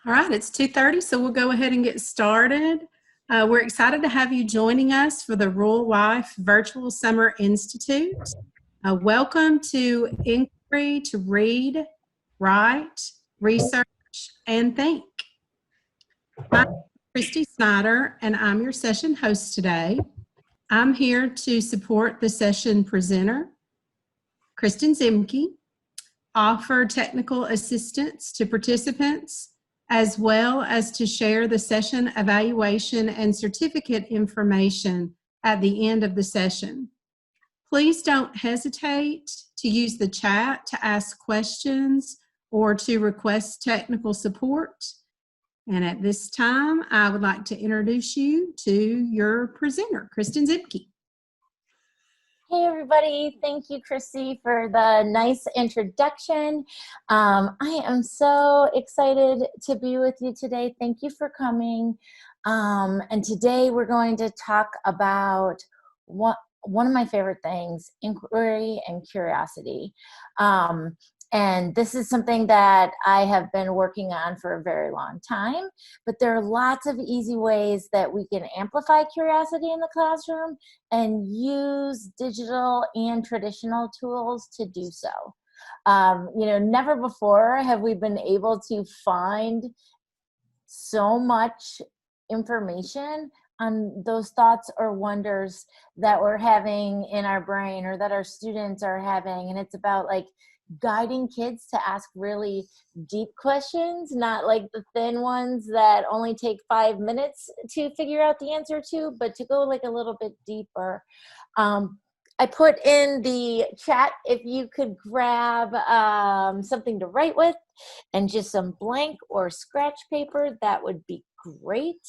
All right, it's 2:30, so we'll go ahead and get started. We're excited to have you joining us for the Rural Life Virtual Summer Institute. Welcome to Inquiry to Read, Write, Research, and Think. I'm Christy Snyder, and I'm your session host today. I'm here to support the session presenter, Kristin Ziemke, offer technical assistance to participants, as well as to share the session evaluation and certificate information at the end of the session. Please don't hesitate to use the chat to ask questions or to request technical support. And at this time, I would like to introduce you to your presenter, Kristin Ziemke. Hey everybody, thank you Chrissy for the nice introduction. I am so excited to be with you today. Thank you for coming. And today we're going to talk about one of my favorite things, inquiry and curiosity. And this is something that I have been working on for a very long time, but there are lots of easy ways that we can amplify curiosity in the classroom and use digital and traditional tools to do so. Never before have we been able to find so much information on those thoughts or wonders that we're having in our brain or that our students are having. And it's about like guiding kids to ask really deep questions, not like the thin ones that only take 5 minutes to figure out the answer to, but to go like a little bit deeper. I put in the chat if you could grab something to write with and just some blank or scratch paper, that would be great.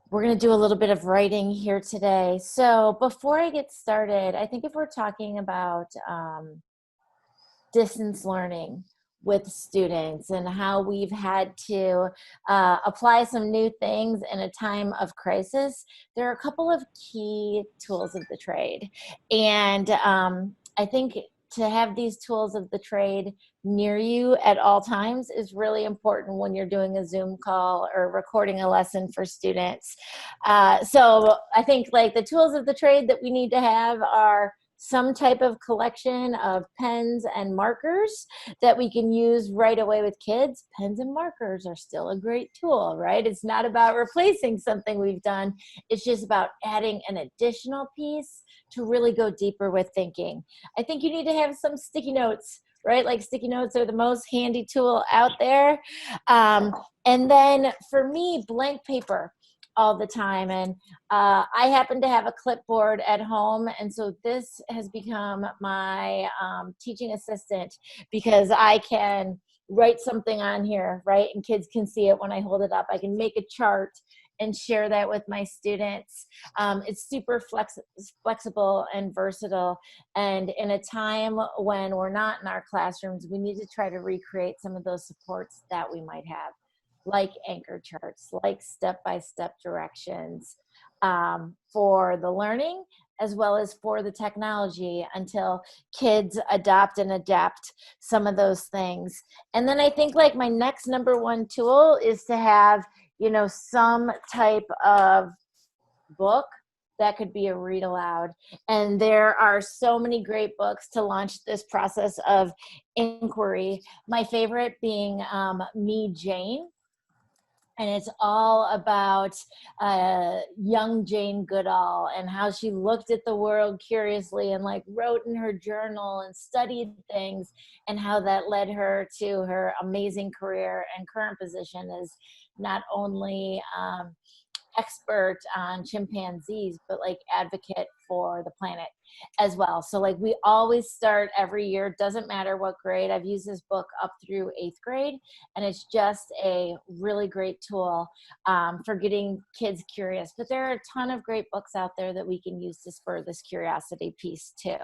We're going to do a little bit of writing here today. So before I get started, I think if we're talking about distance learning with students and how we've had to apply some new things in a time of crisis, there are a couple of key tools of the trade. And I think to have these tools of the trade near you at all times is really important when you're doing a Zoom call or recording a lesson for students. So I think like the tools of the trade that we need to have are some type of collection of pens and markers that we can use right away with kids. Pens and markers are still a great tool, right? It's not about replacing something we've done. It's just about adding an additional piece to really go deeper with thinking. I think you need to have some sticky notes, right? Like sticky notes are the most handy tool out there. And then for me, blank paper all the time. And I happen to have a clipboard at home. And so this has become my teaching assistant because I can write something on here, right? And kids can see it when I hold it up. I can make a chart and share that with my students. It's super flexible and versatile. And in a time when we're not in our classrooms, we need to try to recreate some of those supports that we might have, like anchor charts, like step-by-step directions for the learning as well as for the technology until kids adopt and adapt some of those things. And then I think like my next number one tool is to have, some type of book that could be a read aloud. And there are so many great books to launch this process of inquiry. My favorite being Me, Jane. And it's all about young Jane Goodall and how she looked at the world curiously and like wrote in her journal and studied things, and how that led her to her amazing career and current position as not only expert on chimpanzees, but like advocate for the planet as well. So like we always start every year, doesn't matter what grade. I've used this book up through 8th grade, and it's just a really great tool for getting kids curious. But there are a ton of great books out there that we can use to spur this curiosity piece too.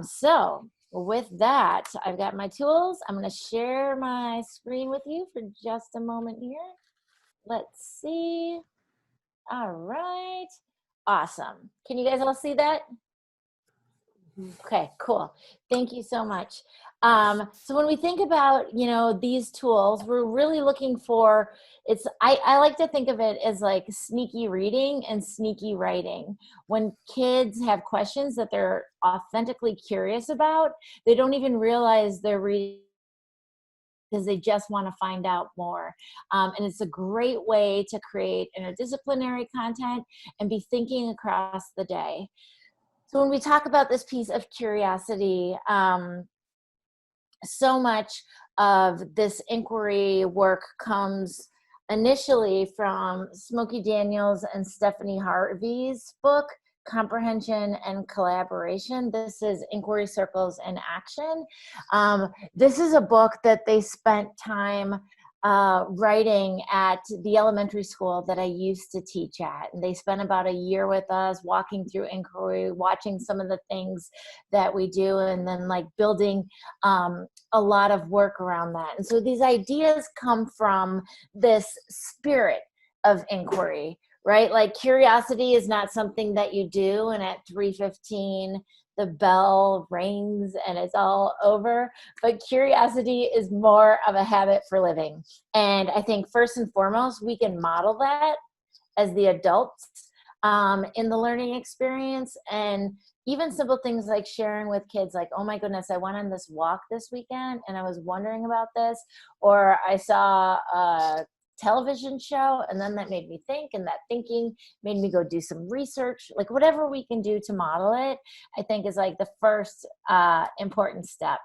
So with that, I've got my tools. I'm going to share my screen with you for just a moment here. Let's see. All right. Awesome. Can you guys all see that? Okay, cool. Thank you so much. So when we think about, these tools, we're really looking for, I like to think of it as like sneaky reading and sneaky writing. When kids have questions that they're authentically curious about, they don't even realize they're reading because they just want to find out more. And it's a great way to create interdisciplinary content and be thinking across the day. So when we talk about this piece of curiosity, so much of this inquiry work comes initially from Smokey Daniels and Stephanie Harvey's book, Comprehension and Collaboration. This is Inquiry Circles in Action. This is a book that they spent time writing at the elementary school that I used to teach at. And they spent about a year with us walking through inquiry, watching some of the things that we do, and then like building a lot of work around that. And so these ideas come from this spirit of inquiry, right? Like curiosity is not something that you do and at 3:15 the bell rings and it's all over, but curiosity is more of a habit for living. And I think first and foremost, we can model that as the adults in the learning experience. And even simple things like sharing with kids, like, oh my goodness, I went on this walk this weekend and I was wondering about this, or I saw a television show and then that made me think, and that thinking made me go do some research. Like whatever we can do to model it, I think is like the first important step.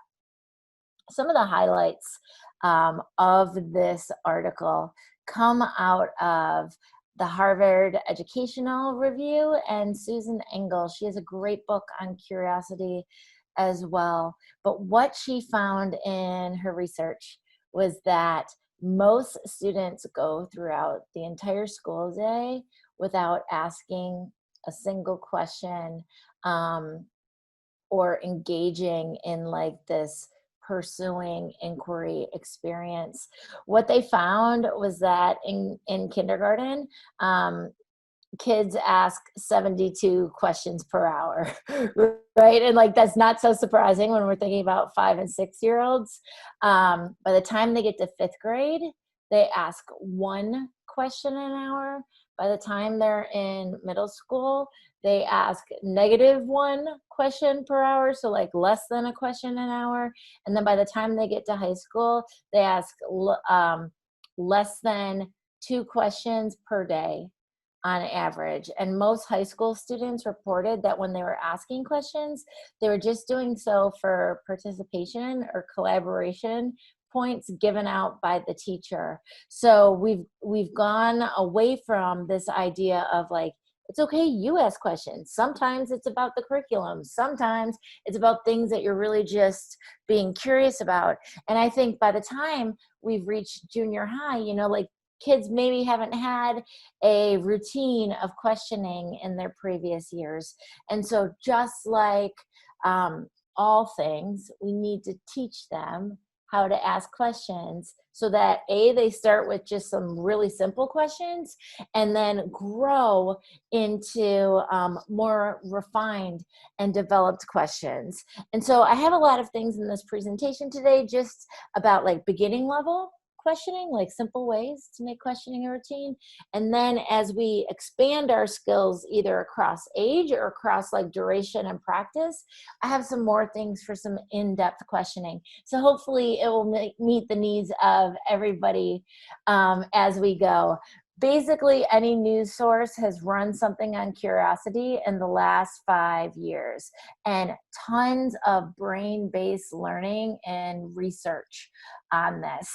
Some of the highlights of this article come out of the Harvard Educational Review and Susan Engel. She has a great book on curiosity as well. But what she found in her research was that most students go throughout the entire school day without asking a single question or engaging in like this pursuing inquiry experience. What they found was that in kindergarten, kids ask 72 questions per hour, right? And like, that's not so surprising when we're thinking about 5 and 6 year olds. By the time they get to 5th grade, they ask 1 question an hour. By the time they're in middle school, they ask -1 question per hour. So like less than a question an hour. And then by the time they get to high school, they ask less than 2 questions per day on average. And most high school students reported that when they were asking questions, they were just doing so for participation or collaboration points given out by the teacher. So we've gone away from this idea of like, it's okay, you ask questions. Sometimes it's about the curriculum. Sometimes it's about things that you're really just being curious about. And I think by the time we've reached junior high, like kids maybe haven't had a routine of questioning in their previous years. And so just like all things, we need to teach them how to ask questions so that they start with just some really simple questions and then grow into more refined and developed questions. And so I have a lot of things in this presentation today just about like beginning level questioning, like simple ways to make questioning a routine. And then as we expand our skills either across age or across like duration and practice, I have some more things for some in-depth questioning. So hopefully it will meet the needs of everybody as we go. Basically, any news source has run something on curiosity in the last 5 years, and tons of brain-based learning and research on this.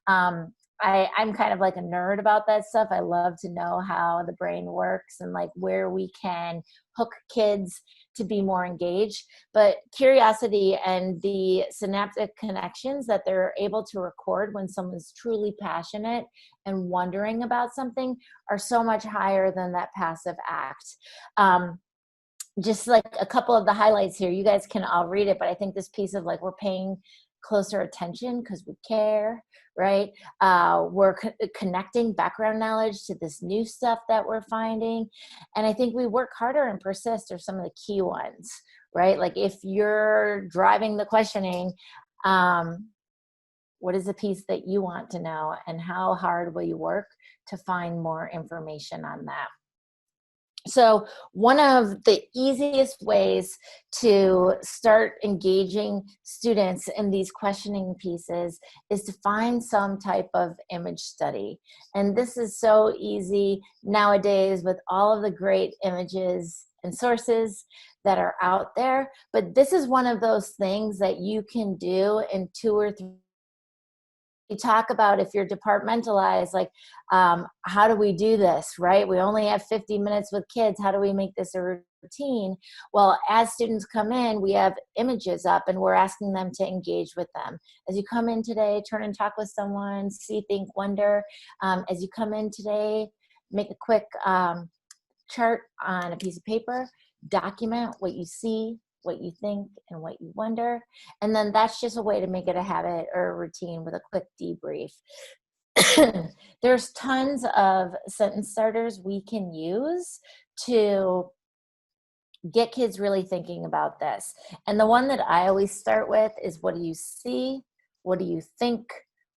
I'm kind of like a nerd about that stuff. I love to know how the brain works and like where we can hook kids to be more engaged. But curiosity and the synaptic connections that they're able to record when someone's truly passionate and wondering about something are so much higher than that passive act. Just like a couple of the highlights here, you guys can all read it, but I think this piece of like, we're paying closer attention because we care, right? We're connecting background knowledge to this new stuff that we're finding. And I think we work harder and persist are some of the key ones, right? Like if you're driving the questioning, what is the piece that you want to know, and how hard will you work to find more information on that? So one of the easiest ways to start engaging students in these questioning pieces is to find some type of image study. And this is so easy nowadays with all of the great images and sources that are out there. But this is one of those things that you can do in 2 or 3. You talk about if you're departmentalized, like how do we do this, right? We only have 50 minutes with kids. How do we make this a routine? Well, as students come in, we have images up and we're asking them to engage with them. As you come in today, turn and talk with someone, see, think, wonder. As you come in today, make a quick chart on a piece of paper, document what you see, what you think, and what you wonder. And then that's just a way to make it a habit or a routine with a quick debrief. There's tons of sentence starters we can use to get kids really thinking about this. And the one that I always start with is, what do you see? What do you think?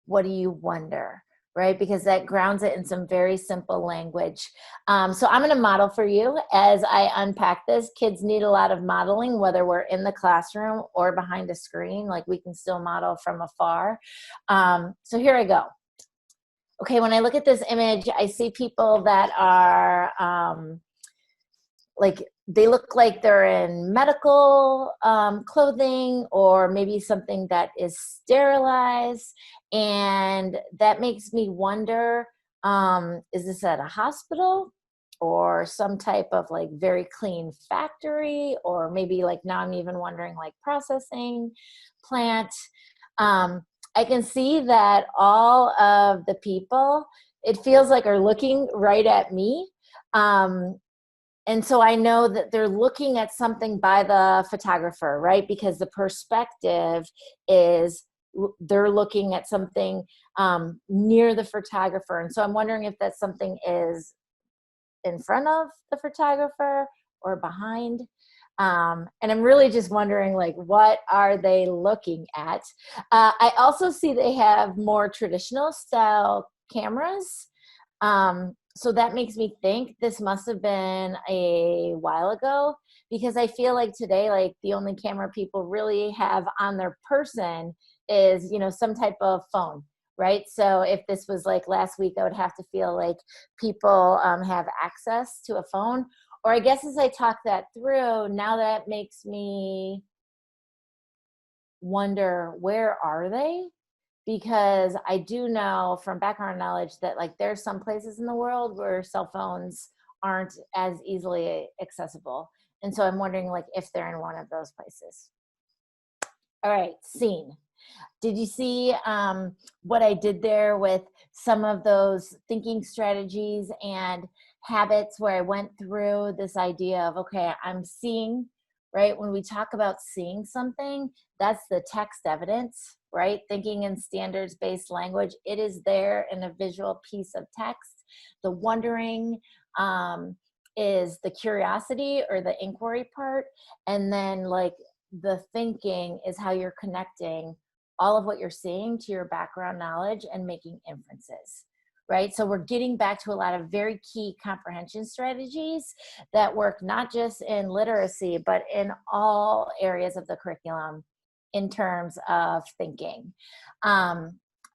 What do you wonder? Right? Because that grounds it in some very simple language. So I'm going to model for you as I unpack this. Kids need a lot of modeling, whether we're in the classroom or behind a screen. Like, we can still model from afar. So here I go. Okay, when I look at this image, I see people that are like, they look like they're in medical clothing, or maybe something that is sterilized. And that makes me wonder, is this at a hospital or some type of like very clean factory? Or maybe, like, now I'm even wondering, like, processing plant. I can see that all of the people, it feels like, are looking right at me. And so I know that they're looking at something by the photographer, right? Because the perspective is, they're looking at something near the photographer. And so I'm wondering if that something is in front of the photographer or behind. And I'm really just wondering, like, what are they looking at? I also see they have more traditional style cameras. So that makes me think this must have been a while ago, because I feel like today, like, the only camera people really have on their person is, you know, some type of phone, right? So if this was like last week, I would have to feel like people have access to a phone. Or I guess as I talk that through, now that makes me wonder, where are they? Because I do know from background knowledge that, like, there's some places in the world where cell phones aren't as easily accessible. And so I'm wondering, like, if they're in one of those places. All right, scene. Did you see what I did there with some of those thinking strategies and habits, where I went through this idea of, okay, I'm seeing, right? When we talk about seeing something, that's the text evidence, right? Thinking in standards-based language, it is there in a visual piece of text. The wondering is the curiosity or the inquiry part. And then, like, the thinking is how you're connecting all of what you're seeing to your background knowledge and making inferences, right? So we're getting back to a lot of very key comprehension strategies that work not just in literacy, but in all areas of the curriculum in terms of thinking.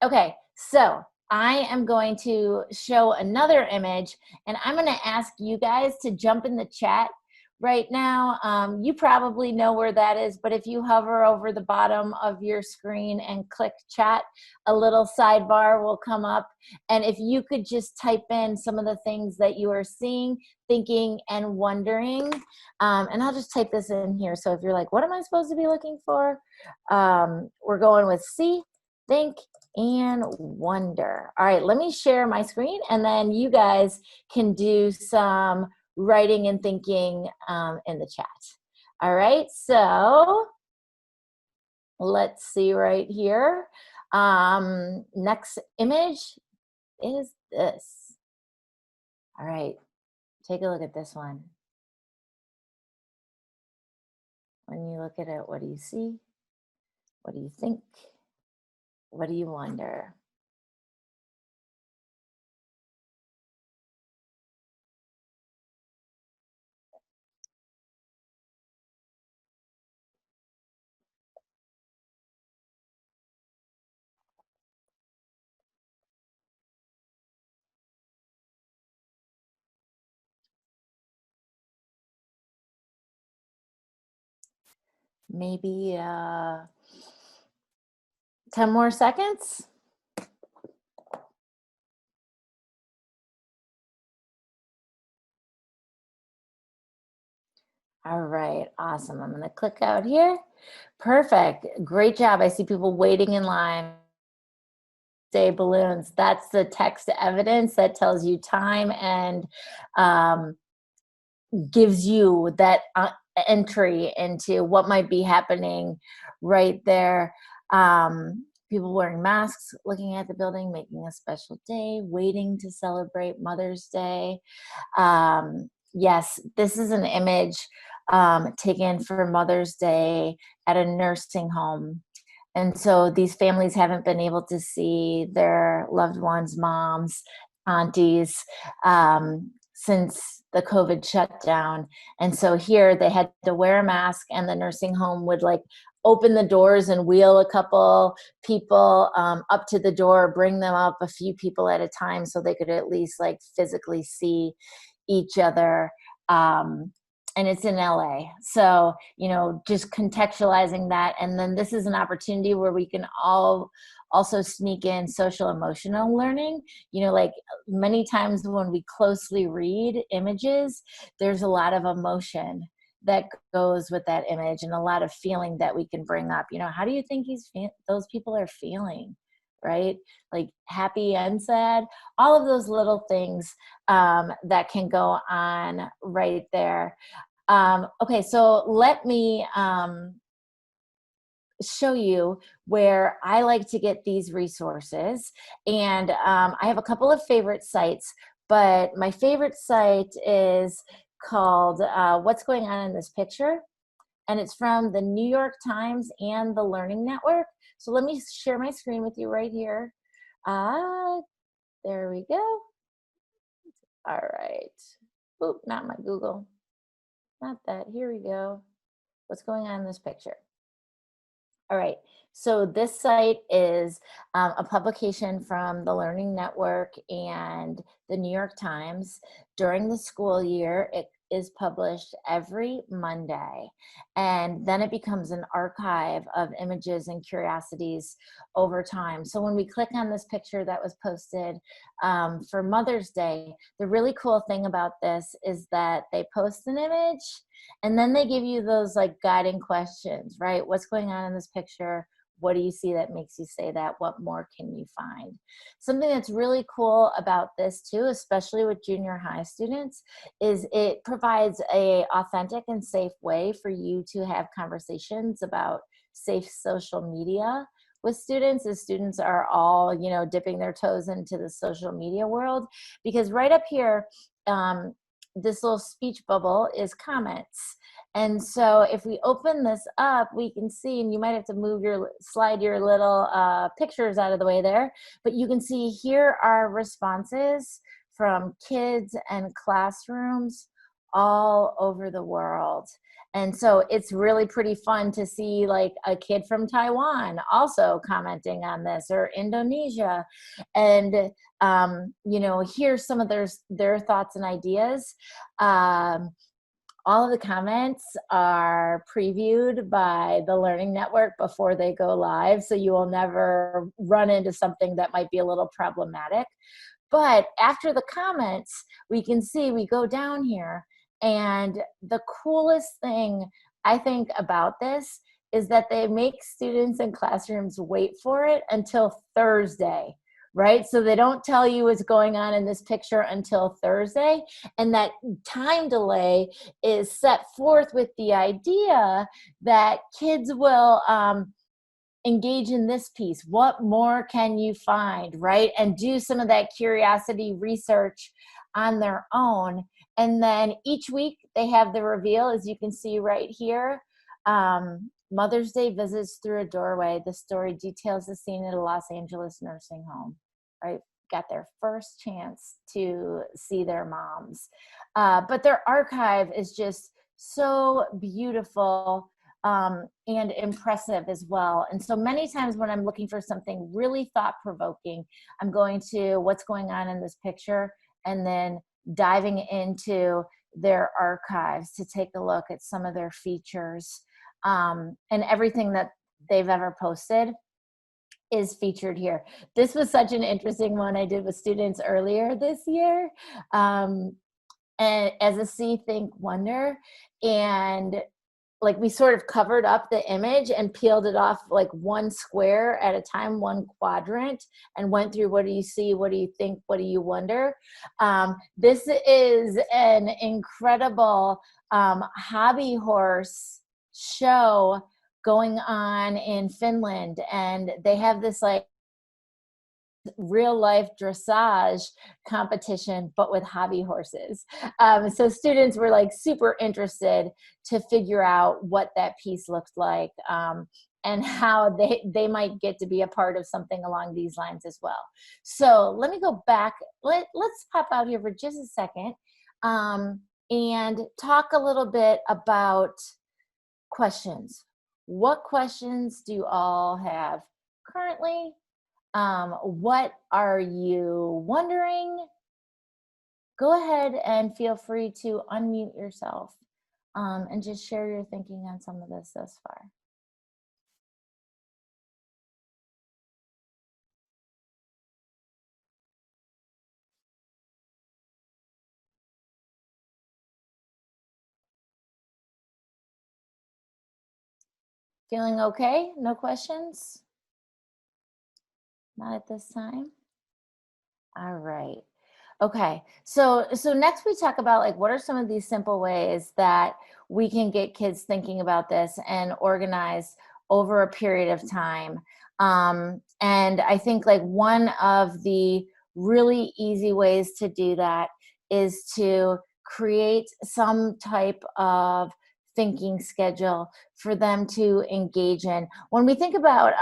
Okay, so I am going to show another image, and I'm going to ask you guys to jump in the chat right now. You probably know where that is, but if you hover over the bottom of your screen and click chat, a little sidebar will come up. And if you could just type in some of the things that you are seeing, thinking, and wondering. And I'll just type this in here. So if you're like, what am I supposed to be looking for? We're going with see, think, and wonder. All right, let me share my screen, and then you guys can do some writing and thinking in the chat. All right, so let's see right here. Next image is this. All right, take a look at this one. When you look at it, what do you see? What do you think? What do you wonder? Maybe 10 more seconds. All right, awesome. I'm going to click out here. Perfect. Great job. I see people waiting in line. Day balloons. That's the text evidence that tells you time and um, gives you that entry into what might be happening right there. People wearing masks, looking at the building, making a special day, waiting to celebrate Mother's Day. Yes, this is an image taken for Mother's Day at a nursing home. And so these families haven't been able to see their loved ones, moms, aunties, since the COVID shutdown. And so here they had to wear a mask, and the nursing home would like open the doors and wheel a couple people up to the door, bring them up a few people at a time so they could at least like physically see each other. And it's in LA. So, just contextualizing that. And then this is an opportunity where we can all also sneak in social emotional learning. Like many times when we closely read images, there's a lot of emotion that goes with that image and a lot of feeling that we can bring up. How do you think those people are feeling? Right? Like happy and sad, all of those little things that can go on right there. Okay, so let me show you where I like to get these resources. And I have a couple of favorite sites, but my favorite site is called What's Going On in This Picture? And it's from the New York Times and the Learning Network. So let me share my screen with you right here. There we go. All right. Oop, not my Google. Not that. Here we go. What's going on in this picture? All right. So this site is a publication from the Learning Network and the New York Times. During the school year, it is published every Monday, and then it becomes an archive of images and curiosities over time. So when we click on this picture that was posted for Mother's Day, the really cool thing about this is that they post an image and then they give you those like guiding questions, right? What's going on in this picture? What do you see that makes you say that? What more can you find? Something that's really cool about this too, especially with junior high students, is it provides a authentic and safe way for you to have conversations about safe social media with students, as students are all, dipping their toes into the social media world. Because right up here, this little speech bubble is comments. And so if we open this up, we can see, and you might have to slide your little pictures out of the way there, but you can see here are responses from kids and classrooms all over the world. And so it's really pretty fun to see like a kid from Taiwan also commenting on this, or Indonesia. And, here's some of their thoughts and ideas. All of the comments are previewed by the Learning Network before they go live, so you will never run into something that might be a little problematic. But after the comments, we go down here, and the coolest thing I think about this is that they make students in classrooms wait for it until Thursday, right? So they don't tell you what's going on in this picture until Thursday. And that time delay is set forth with the idea that kids will engage in this piece. What more can you find, right? And do some of that curiosity research on their own. And then each week they have the reveal, as you can see right here. Mother's Day visits through a doorway. The story details the scene at a Los Angeles nursing home, right? Got their first chance to see their moms. But their archive is just so beautiful and impressive as well. And so many times when I'm looking for something really thought-provoking, I'm going to what's going on in this picture and then diving into their archives to take a look at some of their features. And everything that they've ever posted is featured here. This was such an interesting one I did with students earlier this year, and as a See, Think, Wonder. And like we sort of covered up the image and peeled it off like one square at a time, one quadrant, and went through what do you see, what do you think, what do you wonder. This is an incredible hobby horse show going on in Finland, and they have this like real life dressage competition, but with hobby horses. So students were like super interested to figure out what that piece looked like, and how they might get to be a part of something along these lines as well. So let me go back. Let's pop out here for just a second, and talk a little bit about questions. What questions do you all have currently? What are you wondering? Go ahead and feel free to unmute yourself and just share your thinking on some of this thus far. Feeling okay? No questions? Not at this time? All right. Okay. So next we talk about like what are some of these simple ways that we can get kids thinking about this and organized over a period of time. And I think like one of the really easy ways to do that is to create some type of thinking schedule for them to engage in. When we think about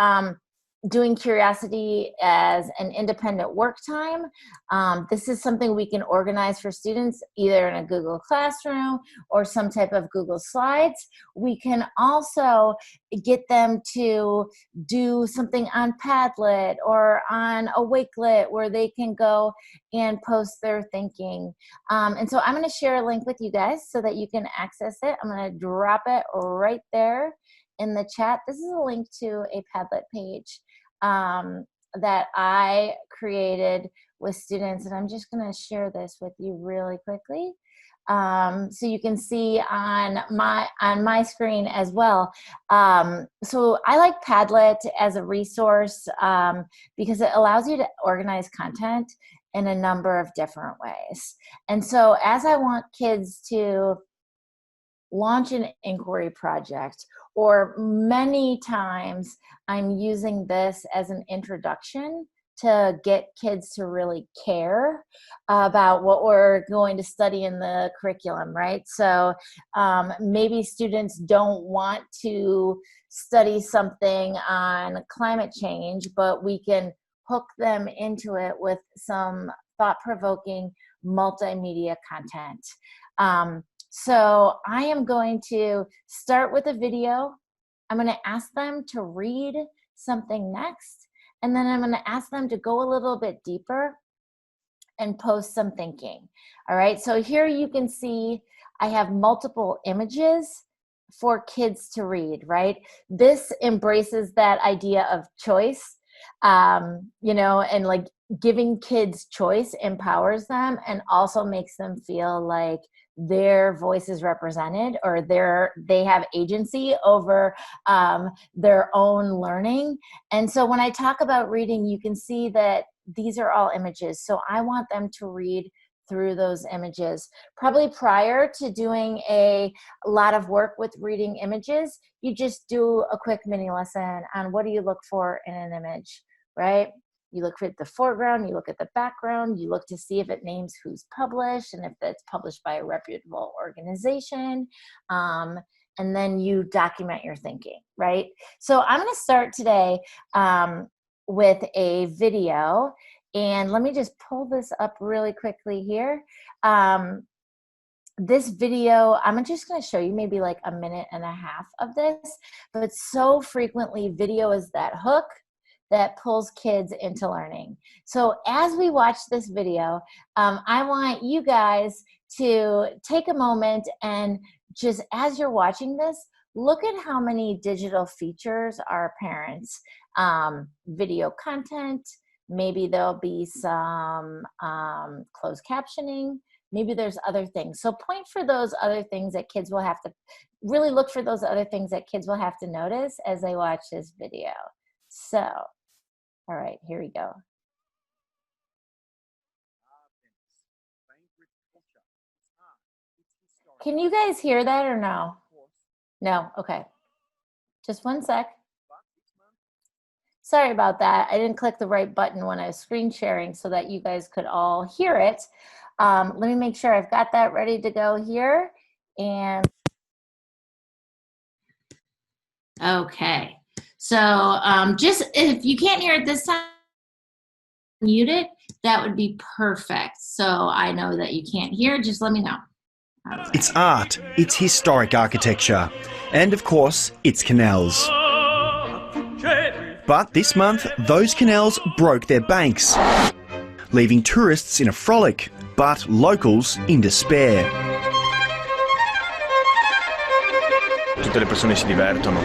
doing curiosity as an independent work time, this is something we can organize for students either in a Google Classroom or some type of Google Slides. We can also get them to do something on Padlet or on a Wakelet where they can go and post their thinking. And so I'm going to share a link with you guys so that you can access it. I'm going to drop it right there in the chat. This is a link to a Padlet page that I created with students, and I'm just going to share this with you really quickly, so you can see on my screen as well. So I like Padlet as a resource because it allows you to organize content in a number of different ways. And so as I want kids to launch an inquiry project, or many times I'm using this as an introduction to get kids to really care about what we're going to study in the curriculum, right? So maybe students don't want to study something on climate change, but we can hook them into it with some thought-provoking multimedia content. So I am going to start with a video. I'm going to ask them to read something next, and then I'm going to ask them to go a little bit deeper and post some thinking. All right, so here you can see I have multiple images for kids to read, right? This embraces that idea of choice, you know, and like giving kids choice empowers them and also makes them feel like their voice is represented, or they have agency over their own learning. And so when I talk about reading, you can see that these are all images. So I want them to read through those images. Probably prior to doing a lot of work with reading images, you just do a quick mini lesson on what do you look for in an image, right? You look at the foreground, you look at the background, you look to see if it names who's published and if it's published by a reputable organization. and then you document your thinking, right? So I'm going to start today with a video, and let me just pull this up really quickly here. This video, I'm just going to show you maybe like a minute and a half of this, but so frequently video is that hook that pulls kids into learning. So as we watch this video, I want you guys to take a moment and just as you're watching this, look at how many digital features are parents. Video content, maybe there'll be some closed captioning, maybe there's other things. So point for those other things that kids will have to, really look for those other things that kids will have to notice as they watch this video. So, all right, here we go. Can you guys hear that or no? No, okay. Just one sec. Sorry about that. I didn't click the right button when I was screen sharing so that you guys could all hear it. Let me make sure I've got that ready to go here. And okay, so just if you can't hear it this time, mute it. That would be perfect. So I know that you can't hear. Just let me know. Right. It's art, it's historic architecture, and of course, it's canals. But this month, those canals broke their banks, leaving tourists in a frolic, but locals in despair. Tutte le persone si divertono,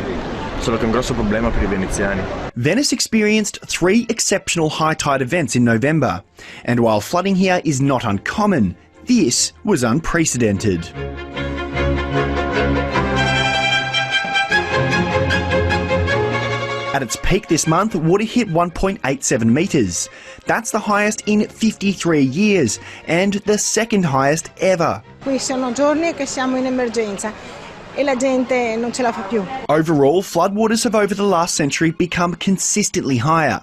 solo che è un grosso problema per I veneziani. Venice experienced 3 exceptional high tide events in November, and while flooding here is not uncommon, this was unprecedented. At its peak this month, water hit 1.87 metres. That's the highest in 53 years and the second highest ever. Qui sono giorni che siamo in emergenza e la gente non ce la fa più. Overall, floodwaters have over the last century become consistently higher.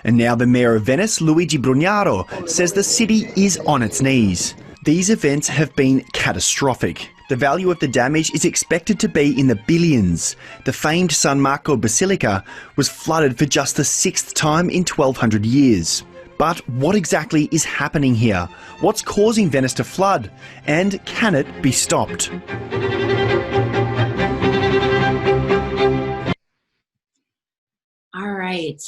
And now the Mayor of Venice, Luigi Brugnaro, says the city is on its knees. These events have been catastrophic. The value of the damage is expected to be in the billions. The famed San Marco Basilica was flooded for just the 6th time in 1200 years. But what exactly is happening here? What's causing Venice to flood? And can it be stopped? All right.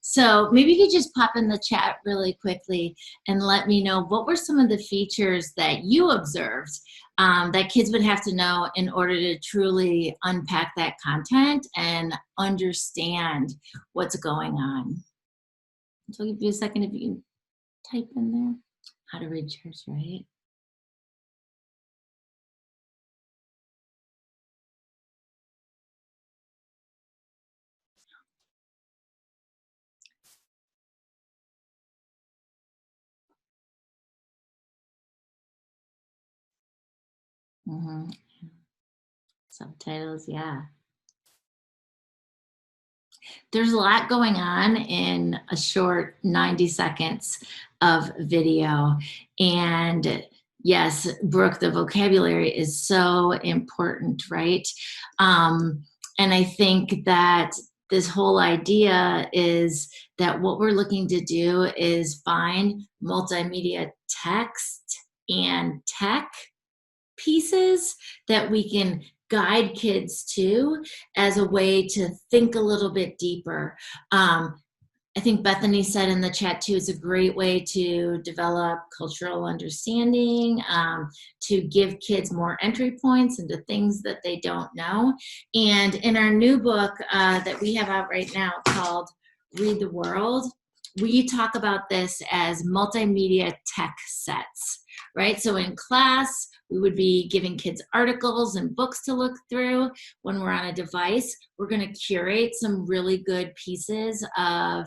So maybe you could just pop in the chat really quickly and let me know what were some of the features that you observed that kids would have to know in order to truly unpack that content and understand what's going on. So I'll give you a second if you can type in there how to read charts, right? Mm-hmm. Subtitles, yeah. There's a lot going on in a short 90 seconds of video. And yes, Brooke, the vocabulary is so important, right? And I think that this whole idea is that what we're looking to do is find multimedia text and tech pieces that we can guide kids to as a way to think a little bit deeper. I think Bethany said in the chat too, it's a great way to develop cultural understanding, to give kids more entry points into things that they don't know. And in our new book that we have out right now called Read the World, we talk about this as multimedia tech sets, right? So in class, we would be giving kids articles and books to look through. When we're on a device, we're going to curate some really good pieces of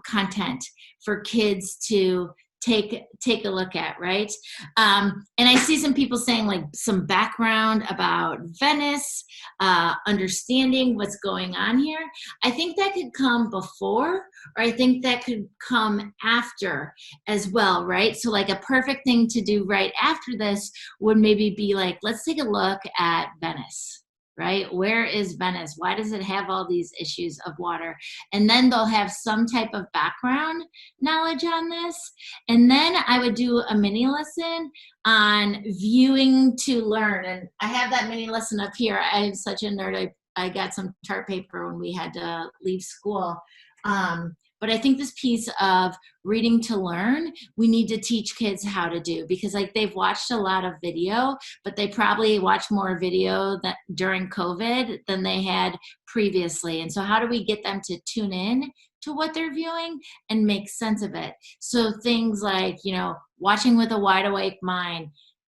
content for kids to take a look at, right? And I see some people saying like some background about Venice, understanding what's going on here. I think that could come before, or I think that could come after as well, right? So like a perfect thing to do right after this would maybe be like, let's take a look at Venice. right? Where is Venice? Why does it have all these issues of water? And then they'll have some type of background knowledge on this. And then I would do a mini lesson on viewing to learn. And I have that mini lesson up here. I'm such a nerd. I got some chart paper when we had to leave school. But I think this piece of reading to learn, we need to teach kids how to do, because like they've watched a lot of video, but they probably watched more video that during COVID than they had previously. And so how do we get them to tune in to what they're viewing and make sense of it? So things like, you know, watching with a wide awake mind,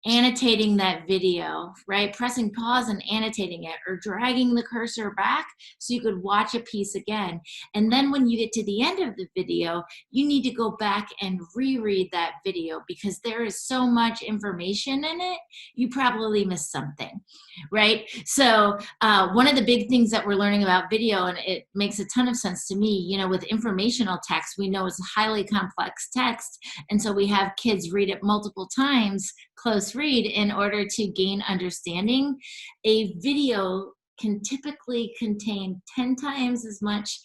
annotating that video, right? Pressing pause and annotating it, or dragging the cursor back so you could watch a piece again. And then when you get to the end of the video, you need to go back and reread that video, because there is so much information in it, you probably missed something, right? So one of the big things that we're learning about video, and it makes a ton of sense to me, you know, with informational text, we know it's highly complex text. And so we have kids read it multiple times, close read, in order to gain understanding. A video can typically contain 10 times as much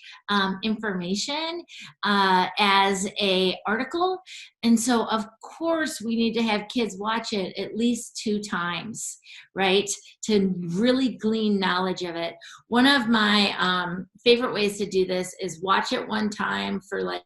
information as a article. And so of course we need to have kids watch it at least 2 times, right? To really glean knowledge of it. One of my favorite ways to do this is watch it one time for like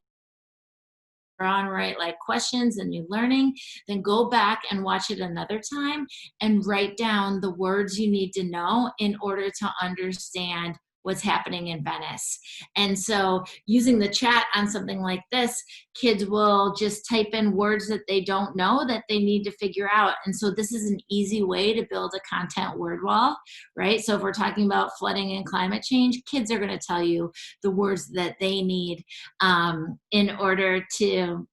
on, right, like questions and new learning, then go back and watch it another time and write down the words you need to know in order to understand what's happening in Venice. And so using the chat on something like this, kids will just type in words that they don't know that they need to figure out. And so this is an easy way to build a content word wall, right? So if we're talking about flooding and climate change, kids are going to tell you the words that they need in order to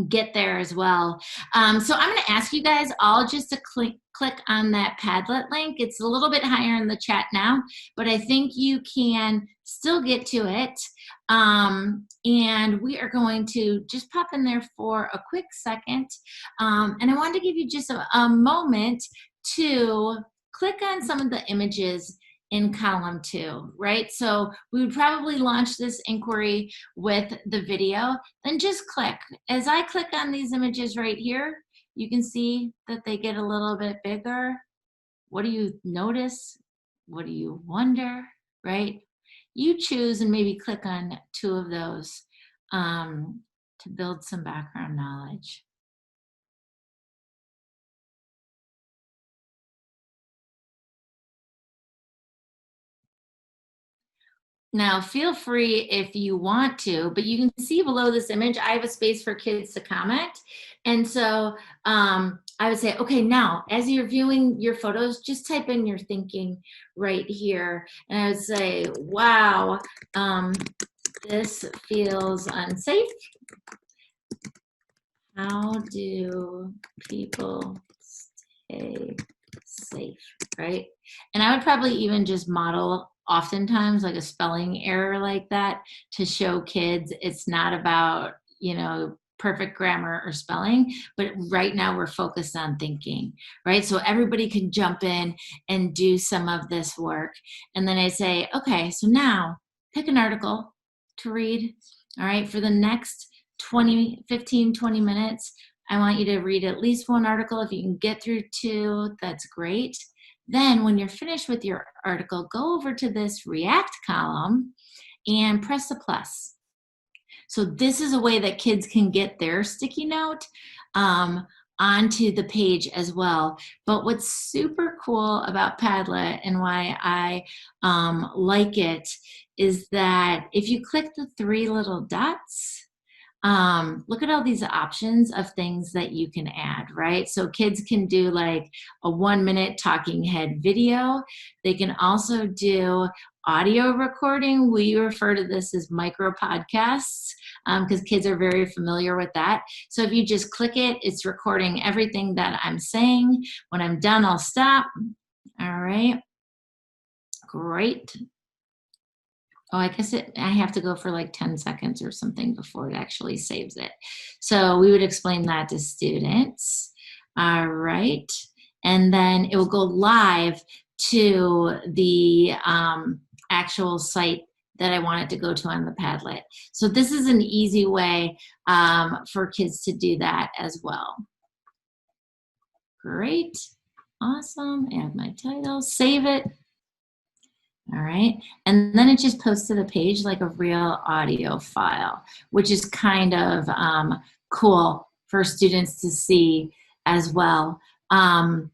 get there as well. So I'm going to ask you guys all just to click on that Padlet link. It's a little bit higher in the chat now, but I think you can still get to it. And we are going to just pop in there for a quick second. And I wanted to give you just a moment to click on some of the images in column 2, right? So we would probably launch this inquiry with the video, then just click. As I click on these images right here, you can see that they get a little bit bigger. What do you notice? What do you wonder, right? You choose and maybe click on 2 of those to build some background knowledge. Now, feel free if you want to, but you can see below this image, I have a space for kids to comment. And so I would say, okay, now, as you're viewing your photos, just type in your thinking right here. And I would say, wow, this feels unsafe. How do people stay safe, right? And I would probably even just model oftentimes like a spelling error like that to show kids it's not about, you know, perfect grammar or spelling, but right now we're focused on thinking, right? So everybody can jump in and do some of this work. And then I say, okay, so now pick an article to read, all right? For the next 15, 20 minutes, I want you to read at least 1 article. If you can get through 2, that's great. Then when you're finished with your article, go over to this React column and press the plus. So this is a way that kids can get their sticky note onto the page as well. But what's super cool about Padlet and why I like it is that if you click the 3 little dots, look at all these options of things that you can add, right? So kids can do like a 1-minute talking head video. They can also do audio recording. We refer to this as micro podcasts because kids are very familiar with that. So if you just click it, it's recording everything that I'm saying. When I'm done, I'll stop. All right. Great. Oh, I guess I have to go for like 10 seconds or something before it actually saves it. So we would explain that to students. All right. And then it will go live to the actual site that I want it to go to on the Padlet. So this is an easy way for kids to do that as well. Great, awesome, add my title, save it. All right, and then it just posts to the page like a real audio file, which is kind of cool for students to see as well. And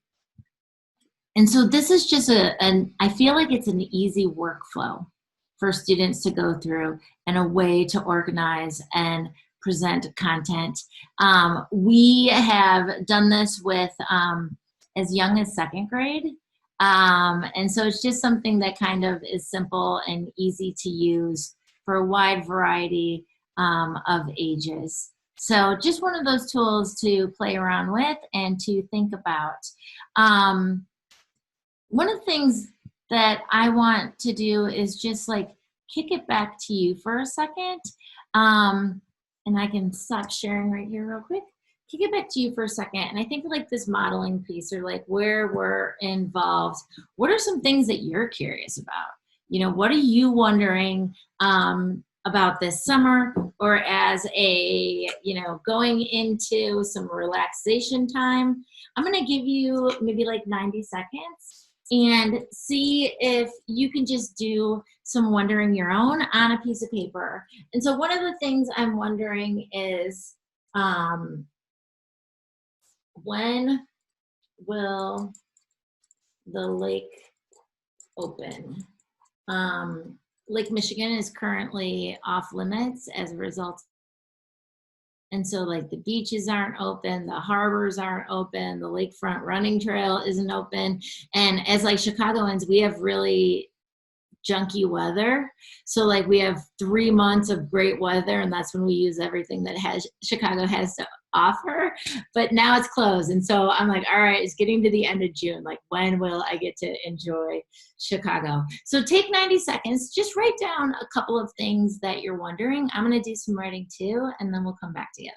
so this is just I feel like it's an easy workflow for students to go through and a way to organize and present content. We have done this with as young as 2nd grade. And so it's just something that kind of is simple and easy to use for a wide variety of ages. So just one of those tools to play around with and to think about. One of the things that I want to do is just like kick it back to you for a second. And I can stop sharing right here real quick. Kick it back to you for a second. And I think like this modeling piece, or like where we're involved, what are some things that you're curious about? You know, what are you wondering about this summer, or as a, you know, going into some relaxation time? I'm gonna give you maybe like 90 seconds and see if you can just do some wondering your own on a piece of paper. And so one of the things I'm wondering is, when will the lake open? Lake Michigan is currently off limits as a result. And so like the beaches aren't open, the harbors aren't open, the lakefront running trail isn't open. And as like Chicagoans, we have really junky weather. So like we have 3 months of great weather, and that's when we use everything that Chicago has to offer. But now it's closed. And so I'm like, all right, it's getting to the end of June. Like, when will I get to enjoy Chicago? So take 90 seconds, just write down a couple of things that you're wondering. I'm going to do some writing too, and then we'll come back together.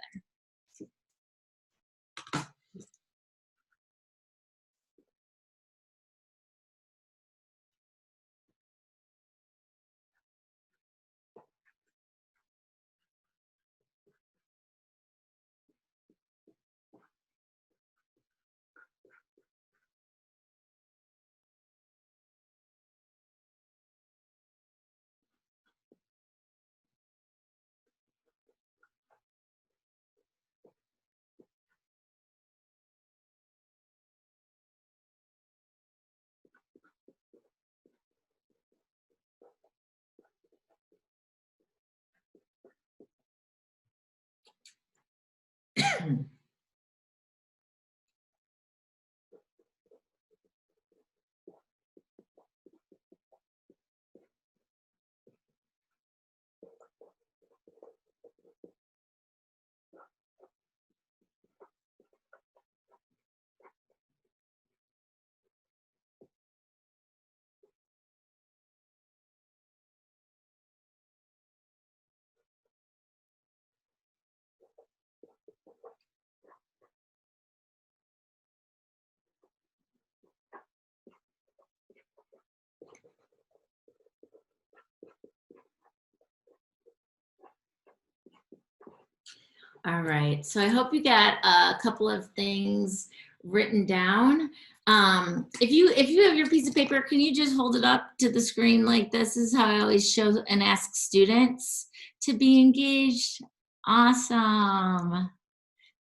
All right, so I hope you got a couple of things written down. If you have your piece of paper, can you just hold it up to the screen like this? Is how I always show and ask students to be engaged. Awesome,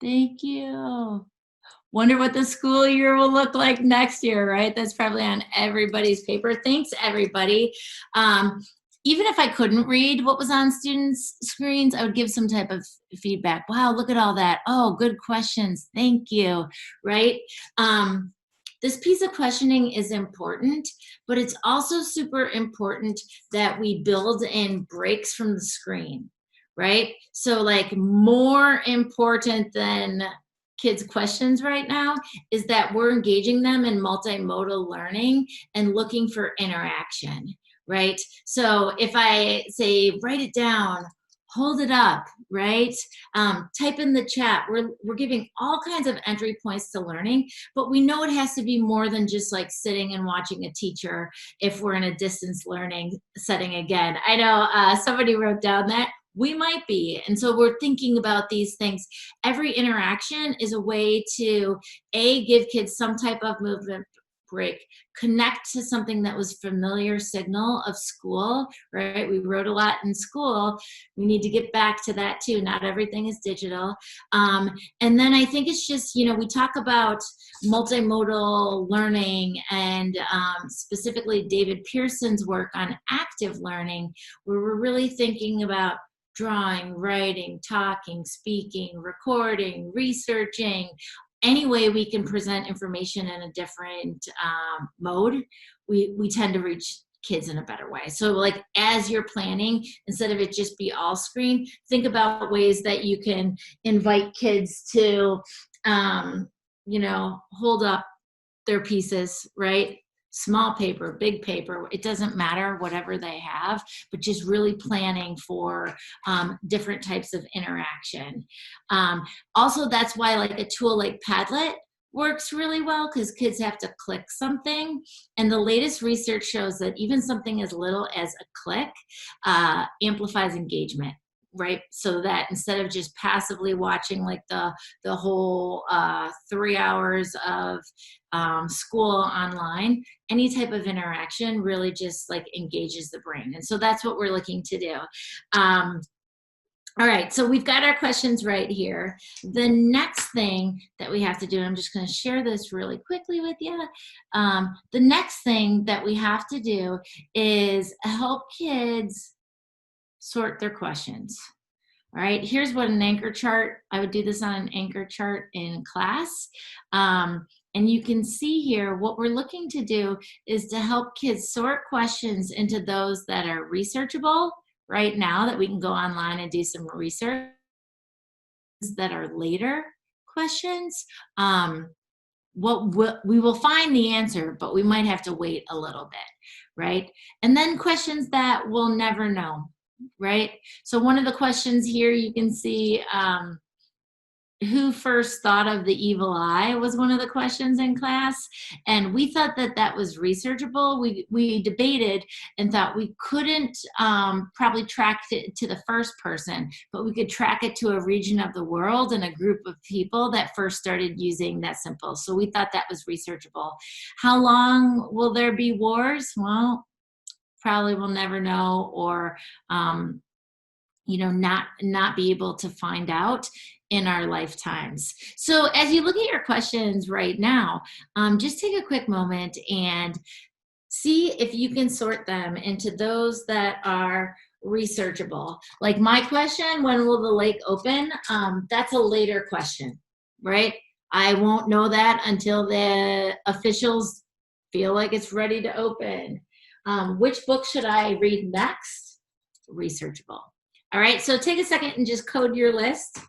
thank you. Wonder what the school year will look like next year, right? That's probably on everybody's paper. Thanks, everybody. Even if I couldn't read what was on students' screens, I would give some type of feedback. Wow, look at all that. Oh, good questions. Thank you, right? This piece of questioning is important, but it's also super important that we build in breaks from the screen, right? So like more important than kids' questions right now is that we're engaging them in multimodal learning and looking for interaction. Right? So if I say, write it down, hold it up, right? Type in the chat. We're giving all kinds of entry points to learning, but we know it has to be more than just like sitting and watching a teacher if we're in a distance learning setting again. I know somebody wrote down that we might be. And so we're thinking about these things. Every interaction is a way to, give kids some type of movement break, connect to something that was familiar signal of school, right? We wrote a lot in school. We need to get back to that too. Not everything is digital. And then I think it's just, we talk about multimodal learning and specifically David Pearson's work on active learning, where we're really thinking about drawing, writing, talking, speaking, recording, researching, any way we can present information in a different mode, we tend to reach kids in a better way. So like as you're planning, instead of it just be all screen, think about ways that you can invite kids to, hold up their pieces, right? Small paper, big paper, it doesn't matter, whatever they have, but just really planning for different types of interaction. Also, that's why like a tool like Padlet works really well, because kids have to click something. And the latest research shows that even something as little as a click amplifies engagement. Right, so that instead of just passively watching like the whole 3 hours of school online, any type of interaction really just like engages the brain. And so that's what we're looking to do. All right, so we've got our questions right here. The next thing that we have to do, and I'm just going to share this really quickly with you. The next thing that we have to do is help kids sort their questions. All right, here's what an anchor chart, I would do this on an anchor chart in class. And you can see here, what we're looking to do is to help kids sort questions into those that are researchable right now, that we can go online and do some research, that are later questions. We will find the answer, but we might have to wait a little bit, right? And then questions that we'll never know. Right? So one of the questions here, you can see who first thought of the evil eye was one of the questions in class. And we thought that that was researchable. We debated and thought we couldn't probably track it to the first person, but we could track it to a region of the world and a group of people that first started using that symbol. So we thought that was researchable. How long will there be wars? Well, probably we'll never know, or not be able to find out in our lifetimes. So as you look at your questions right now, just take a quick moment and see if you can sort them into those that are researchable. Like my question, when will the lake open? That's a later question, right? I won't know that until the officials feel like it's ready to open. Which book should I read next? Researchable. All right, so take a second and just code your list.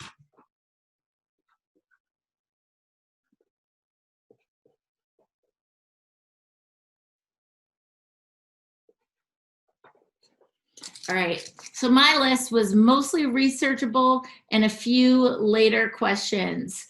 All right, so my list was mostly researchable and a few later questions.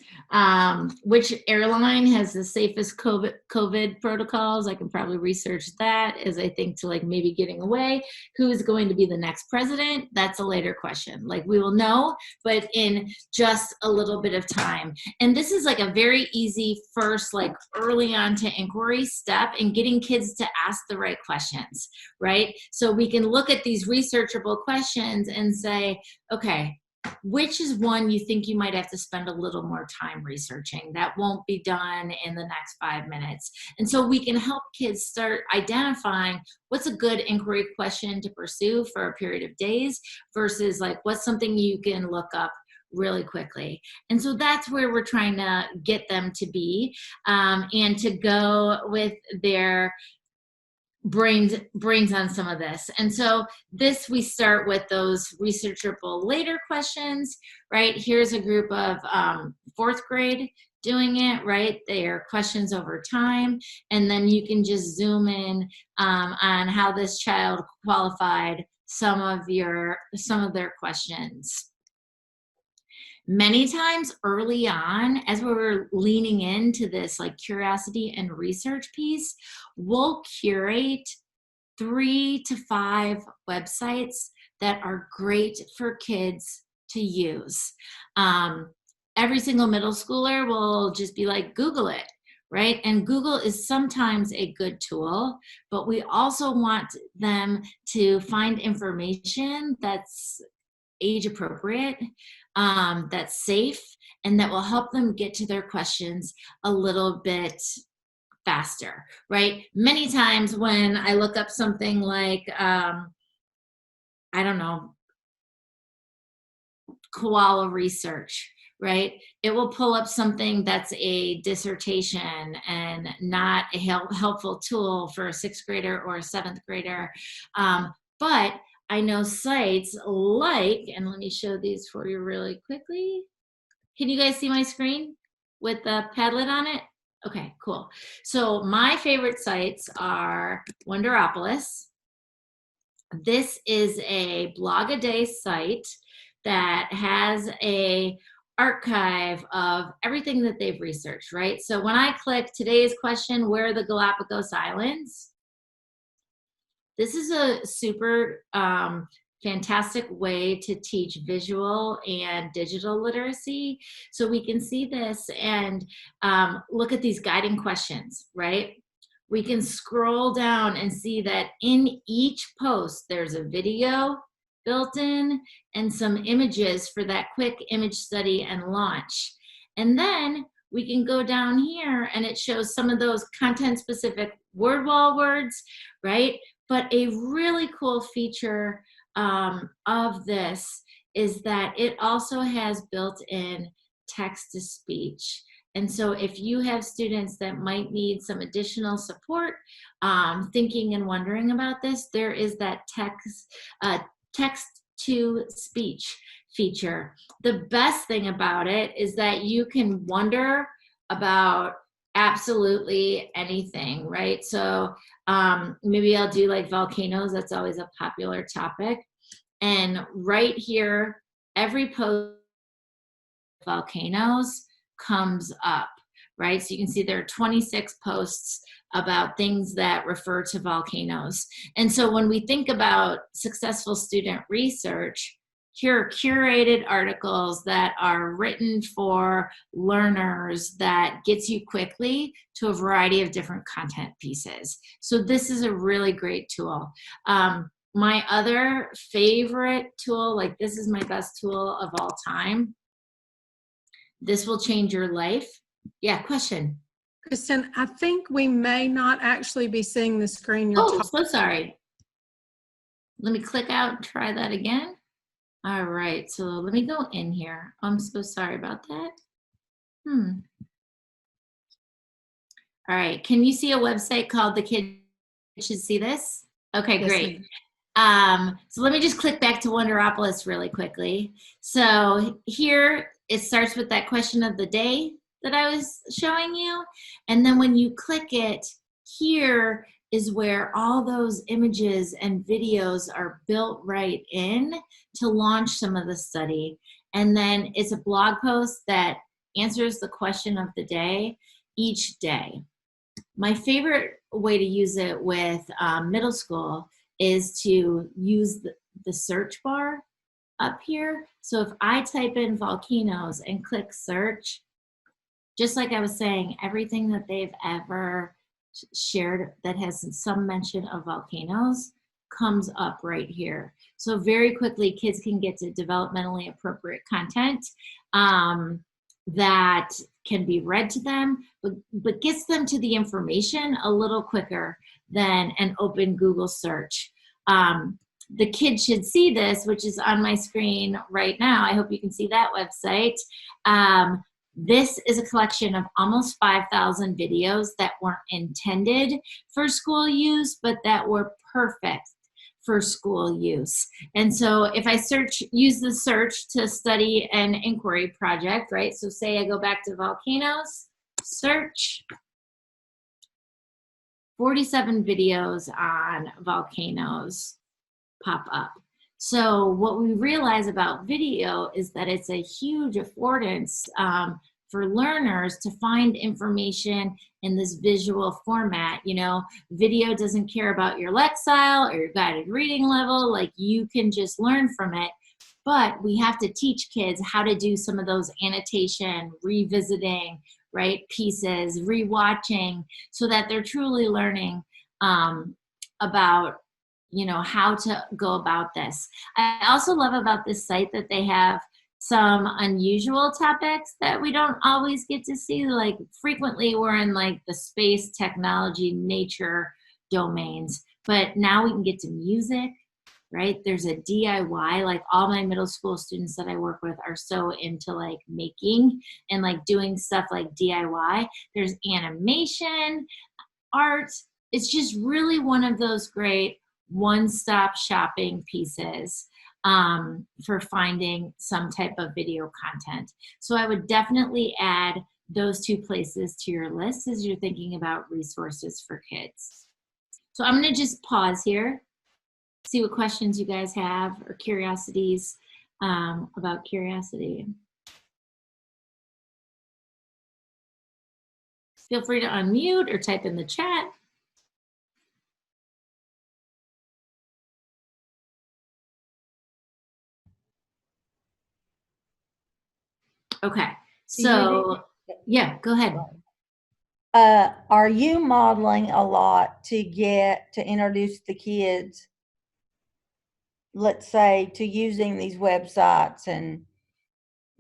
Which airline has the safest COVID protocols? I can probably research that as I think to like maybe getting away. Who is going to be the next president? That's a later question. Like we will know, but in just a little bit of time. And this is like a very easy first, like early on to inquiry step in getting kids to ask the right questions, right? So we can look at these researchable questions and say, okay, which is one you think you might have to spend a little more time researching that won't be done in the next 5 minutes? And so we can help kids start identifying what's a good inquiry question to pursue for a period of days versus like what's something you can look up really quickly. And so that's where we're trying to get them to be, and to go with their brains on some of this. And so this, we start with those researchable later questions, right? Here's a group of 4th grade doing it, right? They are questions over time. And then you can just zoom in on how this child qualified some of their questions. Many times early on, as we're leaning into this like curiosity and research piece, we'll curate 3 to 5 websites that are great for kids to use. Every single middle schooler will just be like, Google it, right? And Google is sometimes a good tool, but we also want them to find information that's age appropriate, that's safe, and that will help them get to their questions a little bit faster, right? Many times when I look up something like, I don't know, koala research, right? It will pull up something that's a dissertation and not a helpful tool for a 6th grader or a 7th grader. But I know sites like, and let me show these for you really quickly. Can you guys see my screen with the Padlet on it? Okay, cool. So my favorite sites are Wonderopolis. This is a blog-a-day site that has a archive of everything that they've researched, right? So when I click today's question, where are the Galapagos Islands? This is a super fantastic way to teach visual and digital literacy. So we can see this and look at these guiding questions, right? We can scroll down and see that in each post, there's a video built in and some images for that quick image study and launch. And then we can go down here and it shows some of those content specific word wall words, right? But a really cool feature of this is that it also has built-in text-to-speech. And so if you have students that might need some additional support, thinking and wondering about this, there is that text-to-speech feature. The best thing about it is that you can wonder about absolutely anything, right? So maybe I'll do like volcanoes. That's always a popular topic. And right here, every post volcanoes comes up, right? So you can see there are 26 posts about things that refer to volcanoes. And so when we think about successful student research, here are curated articles that are written for learners that gets you quickly to a variety of different content pieces. So this is a really great tool. My other favorite tool, like this is my best tool of all time. This will change your life. Yeah, question. Kristin, I think we may not actually be seeing the screen you're Oh, so sorry. Let me click out and try that again. All right, so let me go in here. I'm so sorry about that. All right, can you see a website called The Kid Should See This? Okay, Yes, great. So let me just click back to Wonderopolis really quickly. So here it starts with that question of the day that I was showing you. And then when you click it, here is where all those images and videos are built right in to launch some of the study. And then it's a blog post that answers the question of the day each day. My favorite way to use it with middle school is to use the search bar up here. So if I type in volcanoes and click search, just like I was saying, everything that they've ever shared that has some mention of volcanoes comes up right here. So very quickly, kids can get to developmentally appropriate content that can be read to them, but gets them to the information a little quicker than an open Google search. The Kid Should See This, which is on my screen right now. I hope you can see that website. This is a collection of almost 5,000 videos that weren't intended for school use, but that were perfect for school use. And so if I use the search to study an inquiry project, right? So say I go back to volcanoes, search, 47 videos on volcanoes pop up. So what we realize about video is that it's a huge affordance for learners to find information in this visual format. You know, video doesn't care about your Lexile or your guided reading level. Like, you can just learn from it. But we have to teach kids how to do some of those annotation, revisiting, right, pieces, rewatching, so that they're truly learning about, you know, how to go about this. I also love about this site that they have some unusual topics that we don't always get to see. Like, frequently we're in like the space, technology, nature domains, but now we can get to music, right? There's a DIY, like all my middle school students that I work with are so into like making and like doing stuff like DIY. There's animation, art. It's just really one of those great one-stop shopping pieces for finding some type of video content. So I would definitely add those two places to your list as you're thinking about resources for kids. So I'm going to just pause here, see what questions you guys have or curiosities about Curiosity. Feel free to unmute or type in the chat. Okay, so yeah, go ahead. Are you modeling a lot to introduce the kids, let's say, to using these websites? And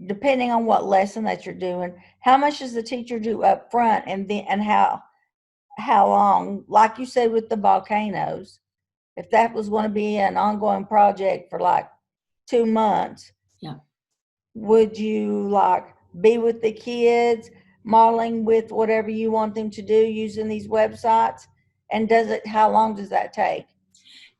depending on what lesson that you're doing, how much does the teacher do up front, and how long? Like you said with the volcanoes, if that was going to be an ongoing project for like 2 months, yeah, would you like be with the kids modeling with whatever you want them to do using these websites? And how long does that take?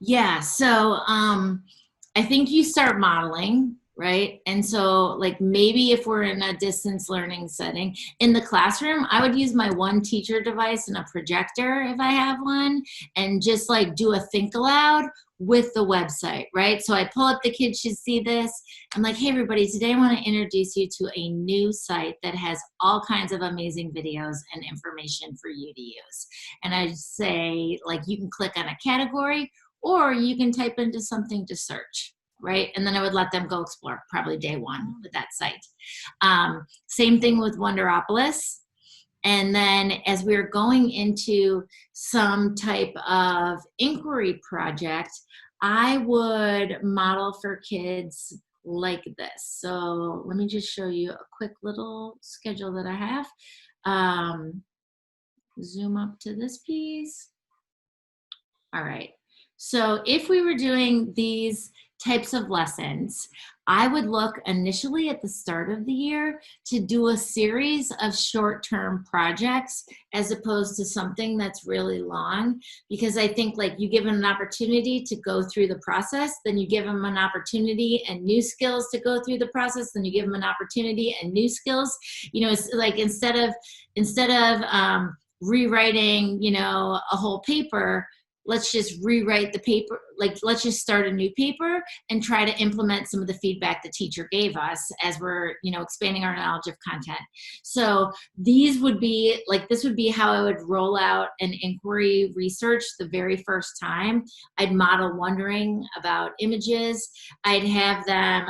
Yeah, so I think you start modeling, right? And so like maybe if we're in a distance learning setting, in the classroom, I would use my one teacher device and a projector if I have one, and just like do a think aloud with the website, right? So I pull up, the kids should see this. I'm like, hey everybody, today I want to introduce you to a new site that has all kinds of amazing videos and information for you to use. And I say, like, you can click on a category, or you can type into something to search, right? And then I would let them go explore, probably day one with that site. Same thing with Wonderopolis. And then as we're going into some type of inquiry project, I would model for kids like this. So let me just show you a quick little schedule that I have. Zoom up to this piece. All right. So if we were doing these types of lessons, I would look initially at the start of the year to do a series of short-term projects as opposed to something that's really long, because I think like you give them an opportunity to go through the process, then you give them an opportunity and new skills to go through the process, then you give them an opportunity and new skills. You know, it's like instead of rewriting, you know, a whole paper, let's just rewrite the paper. Like, let's just start a new paper and try to implement some of the feedback the teacher gave us as we're, you know, expanding our knowledge of content. So these would be like, this would be how I would roll out an inquiry research the very first time. I'd model wondering about images. I'd have them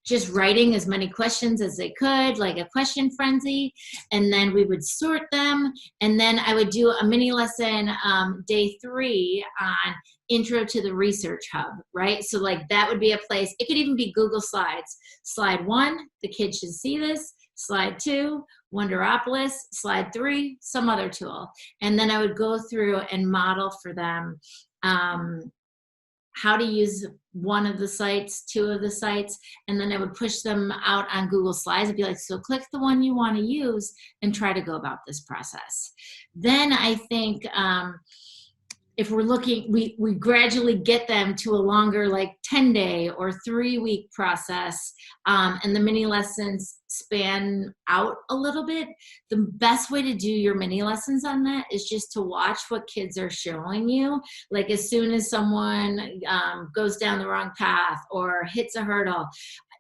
just writing as many questions as they could, like a question frenzy, and then we would sort them, and then I would do a mini lesson day 3 on intro to the research hub, right? So like that would be a place, it could even be Google Slides. Slide 1, the kids should see this. Slide 2, Wonderopolis. Slide 3, some other tool. And then I would go through and model for them how to use one of the sites, 2 of the sites, and then I would push them out on Google Slides and be like, so click the one you want to use and try to go about this process. Then I think if we're looking, we gradually get them to a longer, like 10-day or 3-week process, and the mini lessons span out a little bit. The best way to do your mini lessons on that is just to watch what kids are showing you. Like as soon as someone goes down the wrong path or hits a hurdle,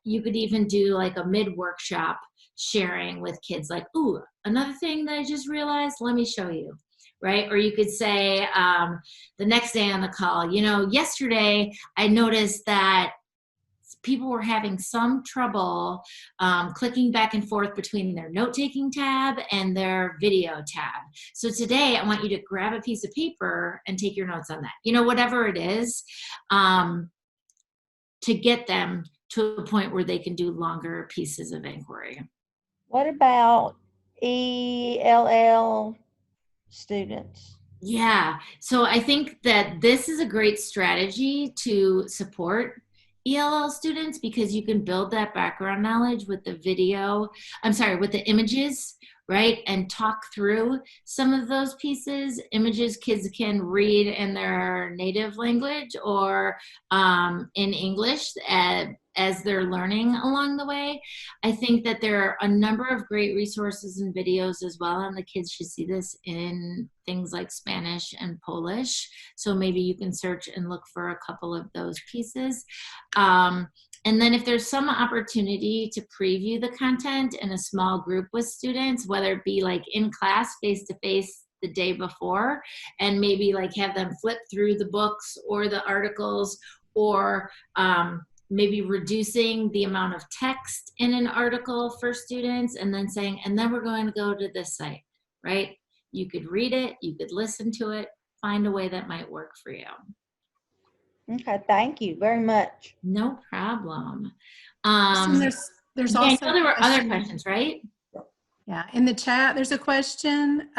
you could even do like a mid-workshop sharing with kids, like, ooh, another thing that I just realized, let me show you. Right? Or you could say the next day on the call, you know, yesterday I noticed that people were having some trouble clicking back and forth between their note-taking tab and their video tab. So today I want you to grab a piece of paper and take your notes on that. You know, whatever it is, to get them to a point where they can do longer pieces of inquiry. What about ELL students? Yeah, so I think that this is a great strategy to support ELL students, because you can build that background knowledge with the video, with the images, right? And talk through some of those pieces. Images kids can read in their native language or in English as they're learning along the way. I think that there are a number of great resources and videos as well, and the kids should see this in things like Spanish and Polish. So maybe you can search and look for a couple of those pieces. And then if there's some opportunity to preview the content in a small group with students, whether it be like in class, face-to-face the day before, and maybe like have them flip through the books or the articles, or maybe reducing the amount of text in an article for students, and then saying, and then we're going to go to this site, right? You could read it, you could listen to it, find a way that might work for you. Okay, thank you very much. No problem. There's Yeah, I also know there were other questions, right? Yeah, in the chat, there's a question.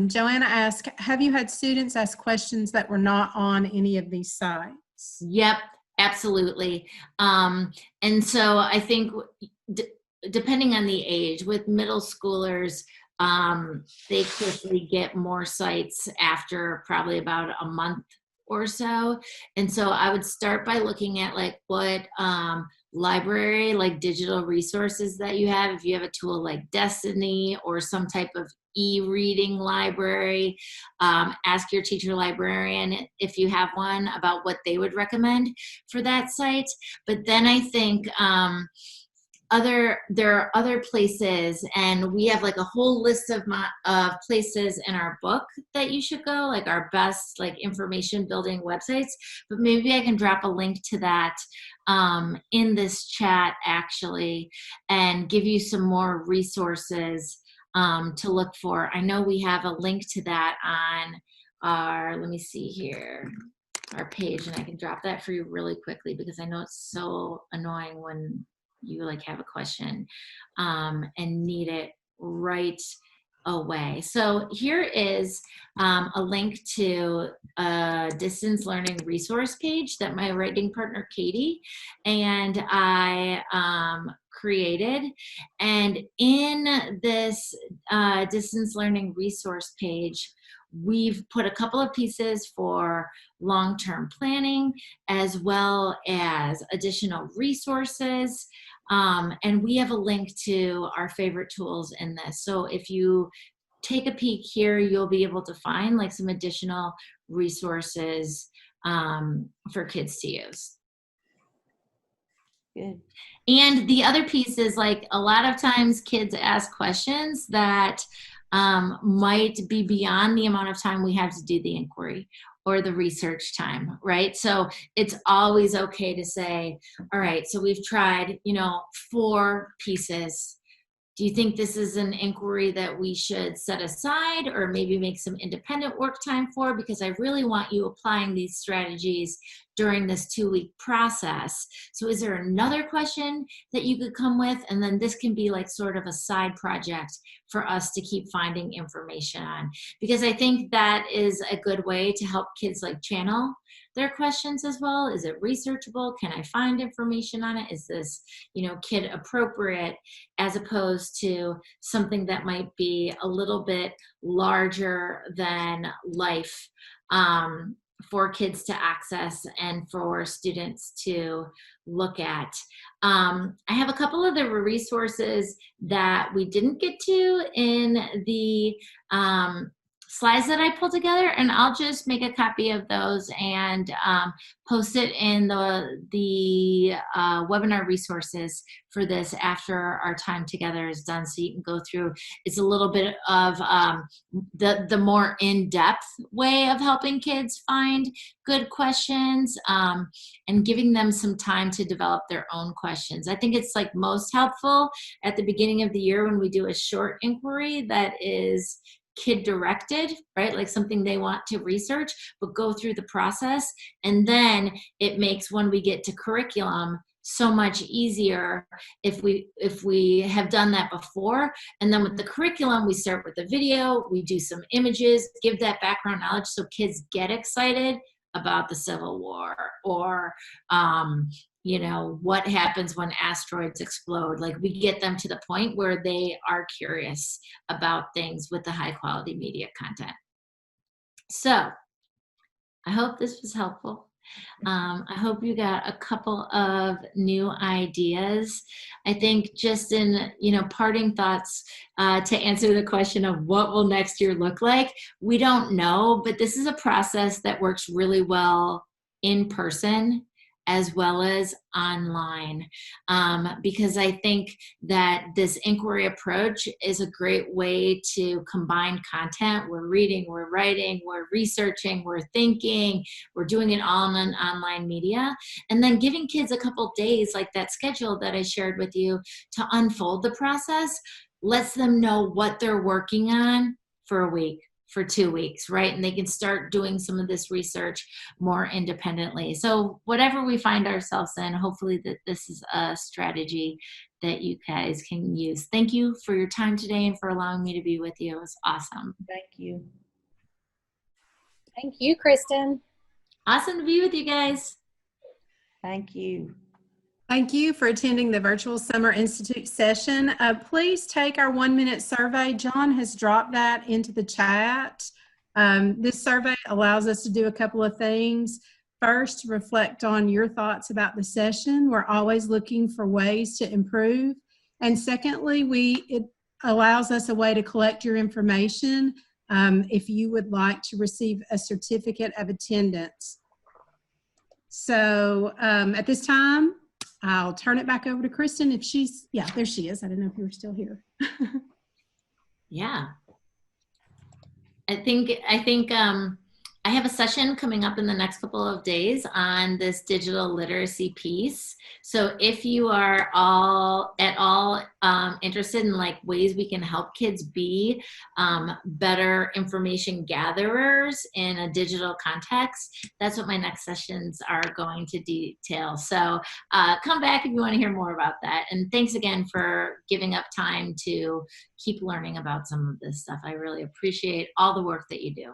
Joanna asked, have you had students ask questions that were not on any of these sites? Yep, absolutely. And so I think depending on the age, with middle schoolers, they quickly get more sites after probably about a month or so. And so I would start by looking at like what library, like digital resources that you have. If you have a tool like Destiny or some type of e-reading library, ask your teacher librarian if you have one about what they would recommend for that site. But then I think there are other places, and we have like a whole list of places in our book that you should go, like our best like information building websites. But maybe I can drop a link to that in this chat actually, and give you some more resources to look for. I know we have a link to that on our, let me see here, our page, and I can drop that for you really quickly, because I know it's so annoying when you like have a question and need it right away. So here is a link to a distance learning resource page that my writing partner Katie and I created. And in this distance learning resource page, we've put a couple of pieces for long-term planning, as well as additional resources. And we have a link to our favorite tools in this. So if you take a peek here, you'll be able to find like some additional resources for kids to use. Good. And the other piece is, like, a lot of times kids ask questions that might be beyond the amount of time we have to do the inquiry or the research time, right? So it's always okay to say, all right, so we've tried, 4 pieces. Do you think this is an inquiry that we should set aside or maybe make some independent work time for? Because I really want you applying these strategies during this 2-week process. So is there another question that you could come with? And then this can be like sort of a side project for us to keep finding information on. Because I think that is a good way to help kids like channel their questions as well. Is it researchable? Can I find information on it? Is this, kid appropriate, as opposed to something that might be a little bit larger than life for kids to access and for students to look at. I have a couple of the resources that we didn't get to in the slides that I pulled together, and I'll just make a copy of those and post it in the webinar resources for this after our time together is done, so you can go through. It's a little bit of the more in-depth way of helping kids find good questions and giving them some time to develop their own questions. I think it's like most helpful at the beginning of the year when we do a short inquiry that is kid directed, right? Like something they want to research, but go through the process. And then it makes, when we get to curriculum, so much easier if we have done that before. And then with the curriculum, we start with the video, we do some images, give that background knowledge so kids get excited about the Civil War, or you know, what happens when asteroids explode. Like, we get them to the point where they are curious about things with the high quality media content. So I hope this was helpful. I hope you got a couple of new ideas. I think just in, you know, parting thoughts to answer the question of what will next year look like, we don't know, but this is a process that works really well in person as well as online, because I think that this inquiry approach is a great way to combine content. We're reading, we're writing, we're researching, we're thinking, we're doing it all in online media, and then giving kids a couple days, like that schedule that I shared with you, to unfold the process, lets them know what they're working on for a week, for 2 weeks, right? And they can start doing some of this research more independently. So whatever we find ourselves in, hopefully that this is a strategy that you guys can use. Thank you for your time today and for allowing me to be with you. It was awesome. Thank you. Thank you, Kristin. Awesome to be with you guys. Thank you. Thank you for attending the Virtual Summer Institute session. Please take our 1-minute survey. John has dropped that into the chat. This survey allows us to do a couple of things. First, reflect on your thoughts about the session. We're always looking for ways to improve. And secondly, it allows us a way to collect your information if you would like to receive a certificate of attendance. So at this time, I'll turn it back over to Kristin if she's, yeah, there she is. I didn't know if you were still here. Yeah. I think I have a session coming up in the next couple of days on this digital literacy piece. So if you are at all interested in like ways we can help kids be better information gatherers in a digital context, that's what my next sessions are going to detail. So come back if you want to hear more about that. And thanks again for giving up time to keep learning about some of this stuff. I really appreciate all the work that you do.